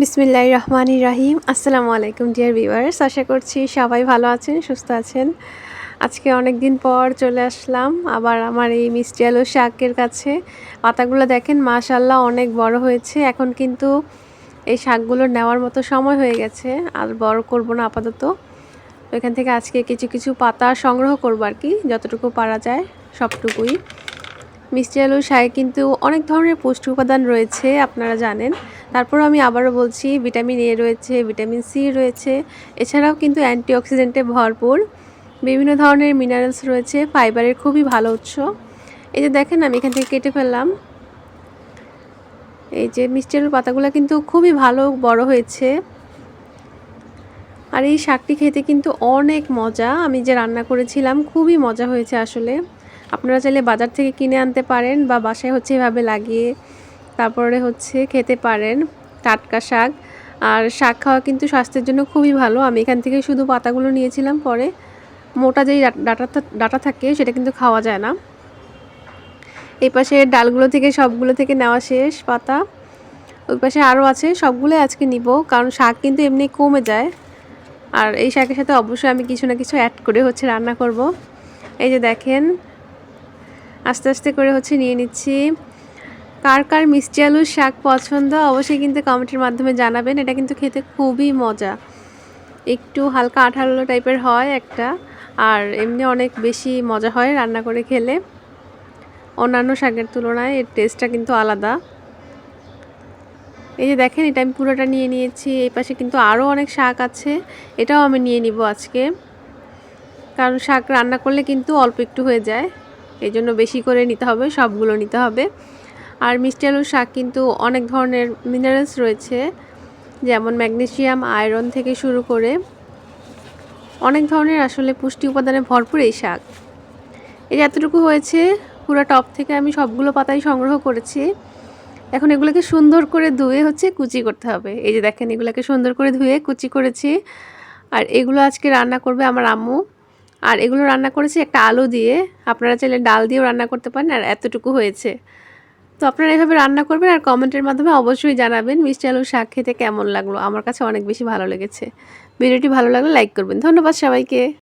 বিসমিল্লাহির রহমানির রহিম। আসসালামু আলাইকুম ডিয়ার ভিউয়ার্স, আশা করছি সবাই ভালো আছেন, সুস্থ আছেন। আজকে অনেক দিন পর চলে আসলাম আবার আমার এই মিষ্টি আলু শাকের কাছে। পাতাগুলো দেখেন মাশাআল্লাহ অনেক বড় হয়েছে। এখন কিন্তু এই শাকগুলো নেওয়ার মতো সময় হয়ে গেছে, আর বড় করব না আপাতত। এখান থেকে আজকে কিছু কিছু পাতা সংগ্রহ করব আর কি, যতটুকু পারা যায় সবটুকুই। মিষ্টি আলুর শাকে কিন্তু অনেক ধরনের পুষ্টি উপাদান রয়েছে, আপনারা জানেন। তারপর আমি আবারও বলছি, ভিটামিন এ রয়েছে, ভিটামিন সি রয়েছে, এছাড়াও কিন্তু অ্যান্টিঅক্সিডেন্টে ভরপুর। বিভিন্ন ধরনের মিনারেলস রয়েছে, ফাইবারের খুবই ভালো উৎস। এই যে দেখেন আমি এখান থেকে কেটে ফেললাম। এই যে মিষ্টি আলুর পাতাগুলো কিন্তু খুবই ভালো বড় হয়েছে। আর এই শাকটি খেতে কিন্তু অনেক মজা। আমি যে রান্না করেছিলাম খুবই মজা হয়েছে আসলে। আপনারা চাইলে বাজার থেকে কিনে আনতে পারেন বা বাসায় এভাবে লাগিয়ে তারপরে খেতে পারেন। টাটকা শাক, আর শাক খাওয়া কিন্তু স্বাস্থ্যের জন্য খুবই ভালো। আমি এখান থেকে শুধু পাতাগুলো নিয়েছিলাম, পরে মোটা যেই ডাটা থাকে সেটা কিন্তু খাওয়া যায় না। এই পাশে ডালগুলো থেকে সবগুলো থেকে নেওয়া শেষ পাতা। ওই পাশে আরও আছে, সবগুলোই আজকে নিব, কারণ শাক কিন্তু এমনি কমে যায়। আর এই শাকের সাথে অবশ্যই আমি কিছু না কিছু অ্যাড করে রান্না করব। এই যে দেখেন আস্তে আস্তে করে নিয়ে নিচ্ছি। কার কার মিষ্টি আলুর শাক পছন্দ অবশ্যই কিন্তু কমেন্টের মাধ্যমে জানাবেন। এটা কিন্তু খেতে খুবই মজা, একটু হালকা আঠালো টাইপের হয় একটা, আর এমনি অনেক বেশি মজা হয় রান্না করে খেলে। অন্যান্য শাকের তুলনায় এর টেস্টটা কিন্তু আলাদা। এই যে দেখেন এটা আমি পুরোটা নিয়ে নিয়েছি। এই পাশে কিন্তু আরও অনেক শাক আছে, এটাও আমি নিয়ে নিব আজকে, কারণ শাক রান্না করলে কিন্তু অল্প একটু হয়ে যায়, এই জন্য বেশি করে নিতে হবে, সবগুলো নিতে হবে। আর মিষ্টি আলুর শাক কিন্তু অনেক ধরনের মিনারেলস রয়েছে, যেমন ম্যাগনেসিয়াম, আয়রন থেকে শুরু করে অনেক ধরনের আসলে পুষ্টি উপাদানে ভরপুর এই শাক। এই এতটুকু হয়েছে, পুরো টব থেকে আমি সবগুলো পাতাই সংগ্রহ করেছি। এখন এগুলোকে সুন্দর করে ধুয়ে কুচি করতে হবে। এই যে দেখেন এগুলোকে সুন্দর করে ধুয়ে কুচি করেছি। আর এগুলো আজকে রান্না করবে আমার আম্মু। আর এগুলো রান্না করেছি একটা আলু দিয়ে, আপনারা চাইলে ডাল দিয়েও রান্না করতে পারেন। আর এতটুকু হয়েছে, তো আপনারা এভাবে রান্না করবেন আর কমেন্টের মাধ্যমে অবশ্যই জানাবেন মিষ্টি আলুর শাক খেতে কেমন লাগলো। আমার কাছে অনেক বেশি ভালো লেগেছে। ভিডিওটি ভালো লাগলে লাইক করবেন। ধন্যবাদ সবাইকে।